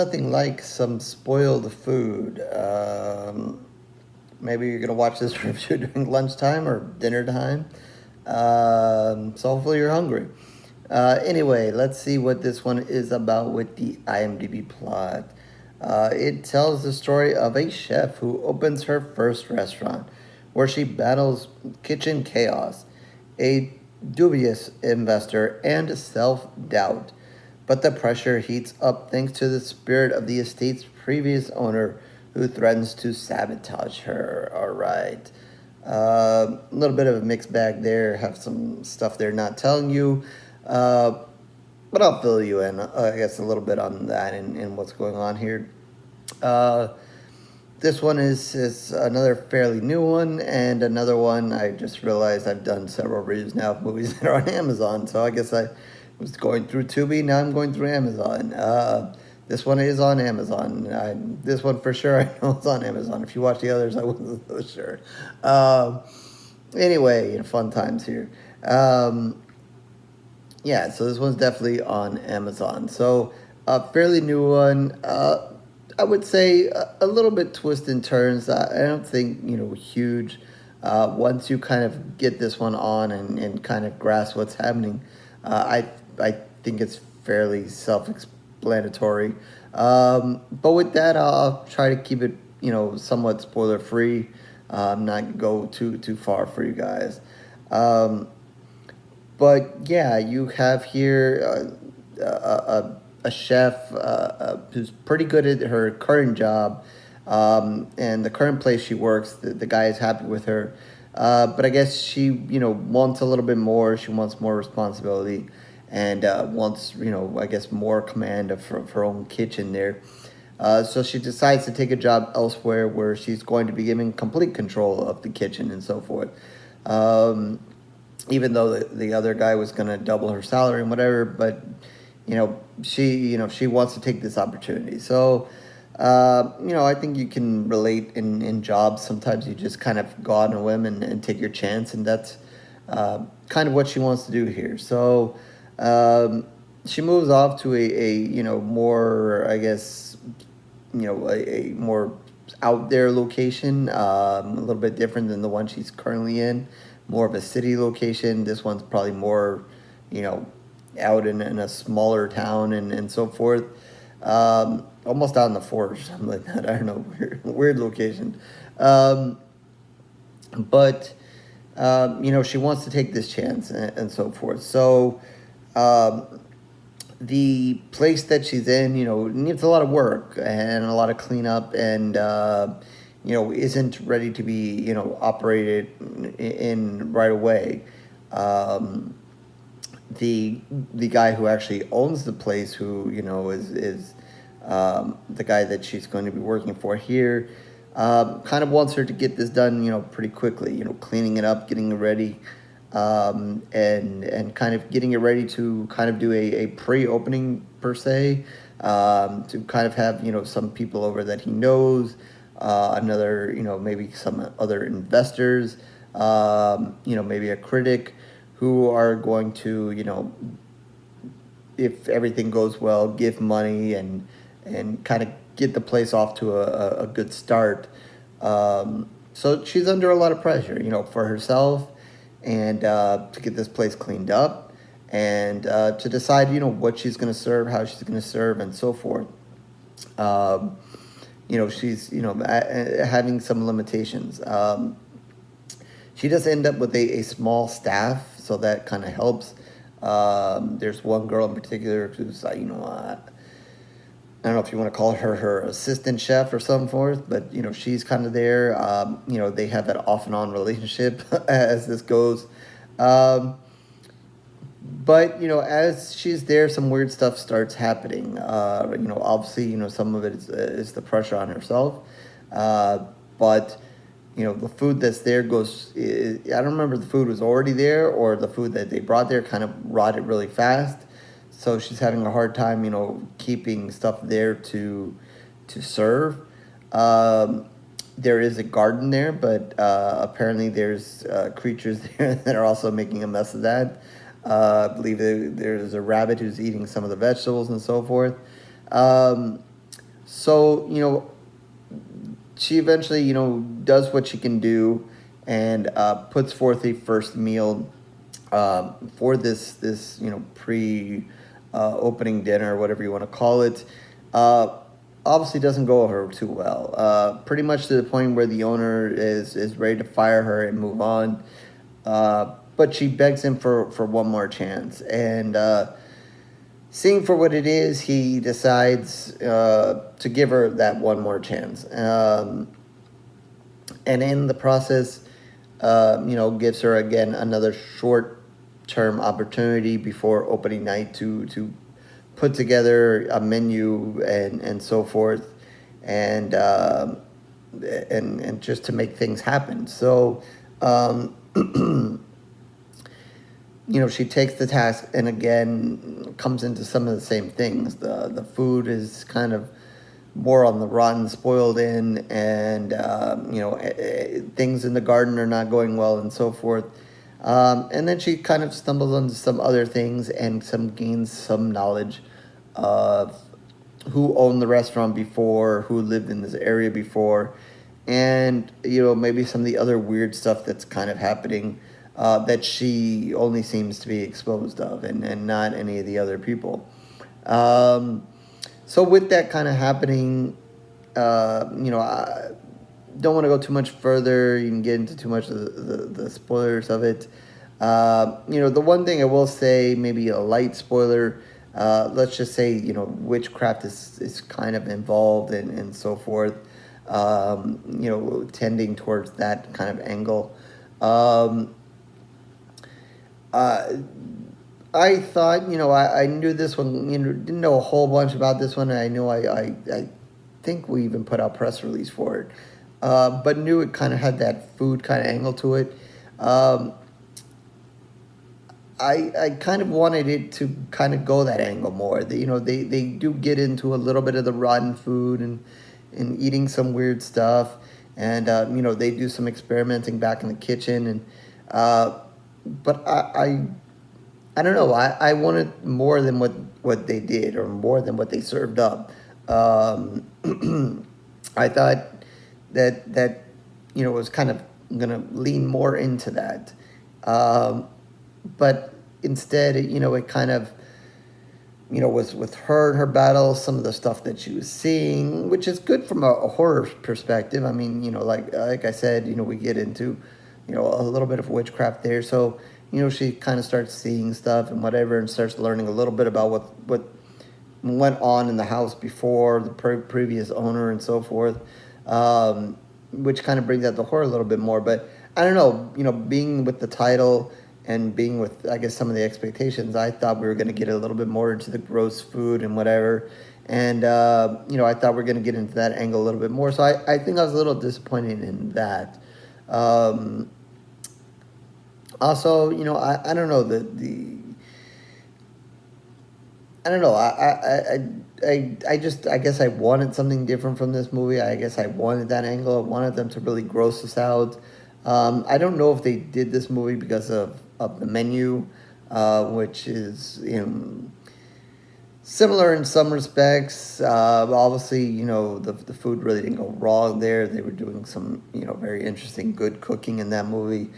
nothing like some spoiled food. Maybe you're gonna watch this review during lunchtime or dinner time. So hopefully you're hungry. Anyway, let's see what this one is about with the IMDb plot. It tells the story of a chef who opens her first restaurant, where she battles kitchen chaos, a dubious investor, and self doubt. But the pressure heats up thanks to the spirit of the estate's previous owner, who threatens to sabotage her. All right. A little bit of a mixed bag there. Have some stuff they're not telling you. Uh, but I'll fill you in, I guess, a little bit on that and what's going on here. Uh, this one is another fairly new one, and another one I just realized I've done several reviews now of movies that are on Amazon. So I guess I was going through Tubi, now I'm going through Amazon. This one is on Amazon. This one for sure I know it's on Amazon. If you watch the others, I wasn't so sure. Anyway, fun times here. Yeah, so this one's definitely on Amazon. So a fairly new one. I would say a little bit twist and turns. I don't think huge. Once you kind of get this one on and kind of grasp what's happening, I think it's fairly self-explanatory. But with that, I'll try to keep it somewhat spoiler free. Not go too far for you guys. But yeah, you have here a chef who's pretty good at her current job, and the current place she works. The guy is happy with her, but I guess she wants a little bit more. She wants more responsibility, and wants I guess more command of her own kitchen there. So she decides to take a job elsewhere where she's going to be given complete control of the kitchen and so forth. Even though the other guy was going to double her salary and whatever, but she wants to take this opportunity. So I think you can relate in jobs. Sometimes you just kind of go out on a whim and take your chance, and that's kind of what she wants to do here. So she moves off to a more, I guess, a more out there location, a little bit different than the one she's currently in. More of a city location. This one's probably more, out in a smaller town and so forth. Almost out in the forest, something like that. I don't know, weird location. But she wants to take this chance and so forth. So the place that she's in, needs a lot of work and a lot of cleanup, and isn't ready to be operated in right away. The guy who actually owns the place, who is the guy that she's going to be working for here, kind of wants her to get this done pretty quickly. Cleaning it up, getting it ready, and kind of getting it ready to kind of do a pre-opening per se, to kind of have some people over that he knows, another maybe some other investors, maybe a critic, who are going to if everything goes well, give money and kind of get the place off to a good start. So she's under a lot of pressure, for herself, and to get this place cleaned up, and to decide, what she's going to serve, how she's going to serve, and so forth. She's, having some limitations. She does end up with a small staff, so that kind of helps. There's one girl in particular who's, I don't know if you want to call her assistant chef or something forth, but she's kind of there. They have that off and on relationship as this goes. But as she's there, some weird stuff starts happening. Obviously, some of it is the pressure on herself. But the food that's there goes. I don't remember if the food was already there or the food that they brought there kind of rotted really fast. So she's having a hard time, keeping stuff there to serve. There is a garden there, but apparently there's creatures there that are also making a mess of that. I believe there's a rabbit who's eating some of the vegetables and so forth. So, she eventually, does what she can do and puts forth a first meal for this pre opening dinner, whatever you want to call it. Obviously doesn't go over too well. Pretty much to the point where the owner is ready to fire her and move on. But she begs him for one more chance. And seeing for what it is, he decides to give her that one more chance. And in the process, gives her again another short-term opportunity before opening night to put together a menu and so forth, and just to make things happen. So, she takes the task and again comes into some of the same things. The food is kind of more on the rotten, spoiled end, and things in the garden are not going well, and so forth. And then she kind of stumbles onto some other things and gains some knowledge of who owned the restaurant before, who lived in this area before, and maybe some of the other weird stuff that's kind of happening that she only seems to be exposed of, and not any of the other people. So with that kind of happening, I don't want to go too much further. You can get into too much of the spoilers of it. The one thing I will say, maybe a light spoiler, let's just say, witchcraft is kind of involved and so forth, tending towards that kind of angle. I thought, I knew this one, didn't know a whole bunch about this one. I know I think we even put out press release for it, but knew it kind of had that food kind of angle to it. I kind of wanted it to kind of go that angle more. They do get into a little bit of the rotten food and eating some weird stuff, and they do some experimenting back in the kitchen, and but I don't know. I wanted more than what they did, or more than what they served up. I thought that was kind of gonna lean more into that, but instead, it kind of was with her and her battles, some of the stuff that she was seeing, which is good from a horror perspective. I mean, like I said, we get into a little bit of witchcraft there, so. She kind of starts seeing stuff and whatever, and starts learning a little bit about what went on in the house before the previous owner and so forth, which kind of brings out the horror a little bit more. But I don't know, being with the title and being with, I guess, some of the expectations, I thought we were going to get a little bit more into the gross food and whatever. And, I thought we were going to get into that angle a little bit more. So I think I was a little disappointed in that. Also, I don't know, I don't know, I guess I wanted something different from this movie. I guess I wanted that angle. I wanted them to really gross us out. I don't know if they did this movie because of the menu, which is, similar in some respects. Obviously, the food really didn't go wrong there. They were doing some, very interesting, good cooking in that movie.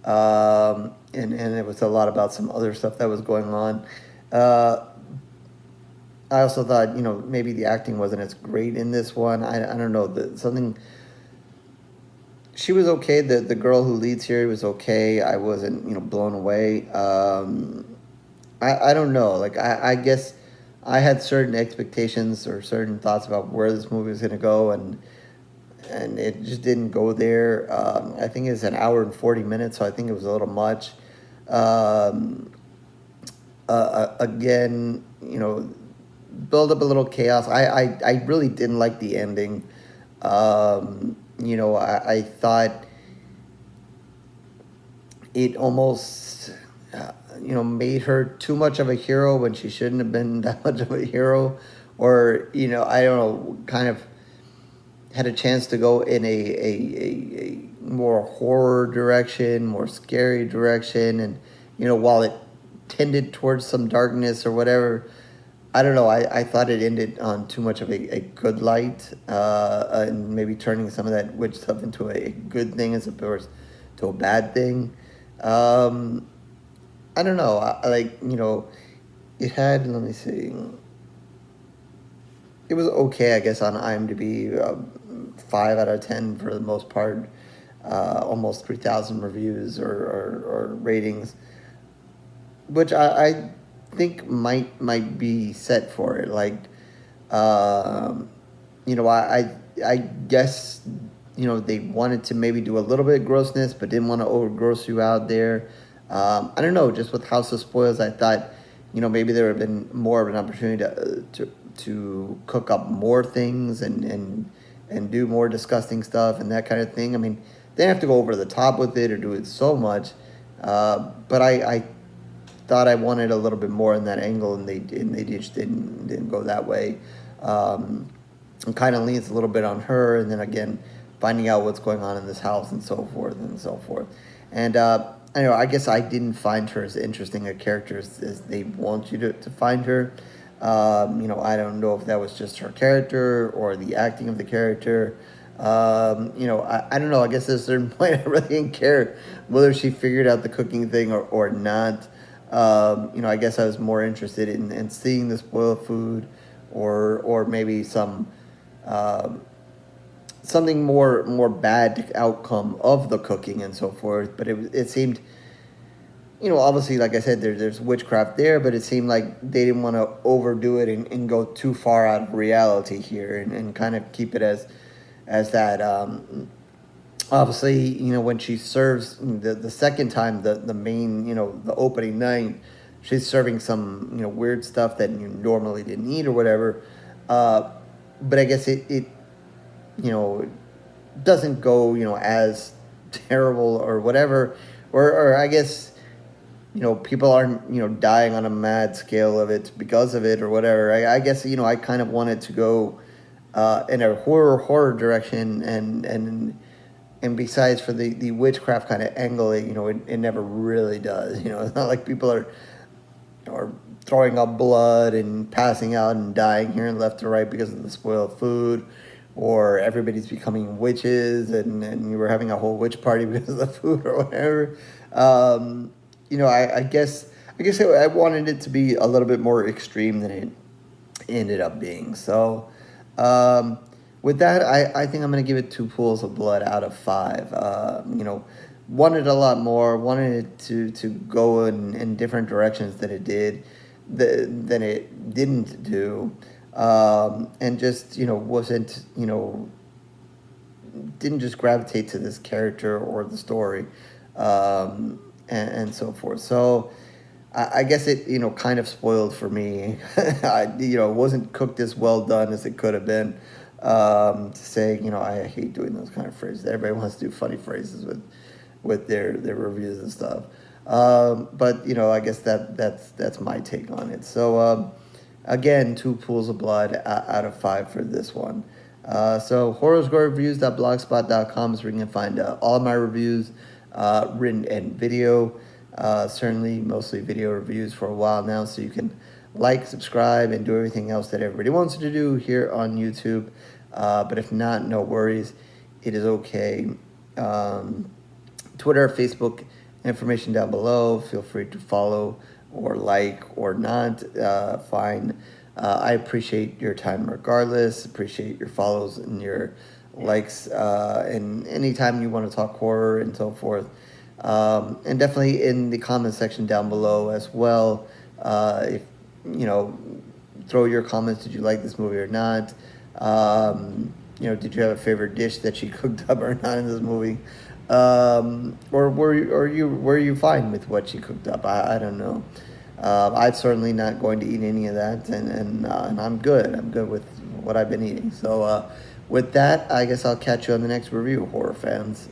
And it was a lot about some other stuff that was going on. I also thought, maybe the acting wasn't as great in this one. I don't know, she was okay. The girl who leads here was okay. I wasn't, blown away. I don't know. Like, I guess I had certain expectations or certain thoughts about where this movie was going to go, and it just didn't go there. I think it's an hour and 40 minutes, so I think it was a little much. Again, build up a little chaos. I really didn't like the ending. I thought it almost, made her too much of a hero when she shouldn't have been that much of a hero. Or, I don't know, kind of had a chance to go in a more horror direction, more scary direction. And, while it tended towards some darkness or whatever, I don't know. I thought it ended on too much of a good light, and maybe turning some of that witch stuff into a good thing as opposed to a bad thing. Um, I don't know. Like, it had, let me see, it was okay, I guess, on IMDb. 5 out of 10 for the most part. Almost 3,000 reviews or ratings, which I think might be set for it. Like, um, I guess they wanted to maybe do a little bit of grossness, but didn't want to over gross you out there. I don't know. Just with House of Spoils, I thought maybe there would have been more of an opportunity to cook up more things and do more disgusting stuff and that kind of thing. I mean, they didn't have to go over the top with it or do it so much, but I thought I wanted a little bit more in that angle, and they just didn't go that way. And kind of leans a little bit on her, and then again, finding out what's going on in this house and so forth and so forth. And I guess I didn't find her as interesting a character as they want you to find her. I don't know if that was just her character or the acting of the character. I don't know. I guess at a certain point, I really didn't care whether she figured out the cooking thing or not. I guess I was more interested in seeing the spoiled food or maybe something more bad outcome of the cooking and so forth. But it seemed, obviously, like I said, there's witchcraft there, but it seemed like they didn't want to overdo it and go too far out of reality here and kind of keep it as that. Obviously, when she serves the second time, the main, the opening night, she's serving some, weird stuff that you normally didn't eat or whatever. But I guess it doesn't go, as terrible or whatever. Or I guess, people aren't, dying on a mad scale of it because of it or whatever. I guess, I kind of wanted to go in a horror direction and besides for the witchcraft kind of angle, it never really does. It's not like people are throwing up blood and passing out and dying here and left to right because of the spoiled food, or everybody's becoming witches and you were having a whole witch party because of the food or whatever. I guess I wanted it to be a little bit more extreme than it ended up being. So, with that, I think I'm going to give it 2 pools of blood out of 5. Wanted a lot more, wanted it to go in different directions than it did, than it didn't do. And just, wasn't, didn't just gravitate to this character or the story, and so forth. So I guess it, kind of spoiled for me. It wasn't cooked as well done as it could have been. To say, I hate doing those kind of phrases. Everybody wants to do funny phrases with their reviews and stuff. But I guess that's my take on it. So again, 2 pools of blood out of 5 for this one. So horrorsgorereviews.blogspot.com is where you can find all my reviews, written and video. Certainly mostly video reviews for a while now, so you can like, subscribe, and do everything else that everybody wants you to do here on YouTube. But if not, no worries. It is okay. Twitter, Facebook, information down below. Feel free to follow or like or not. Fine. I appreciate your time regardless. Appreciate your follows and your likes. And anytime you want to talk horror and so forth. And definitely in the comment section down below as well. If throw your comments. Did you like this movie or not? Did you have a favorite dish that she cooked up or not in this movie? Or were you fine with what she cooked up? I don't know. I'm certainly not going to eat any of that, and I'm good. I'm good with what I've been eating. So with that, I guess I'll catch you on the next review, horror fans.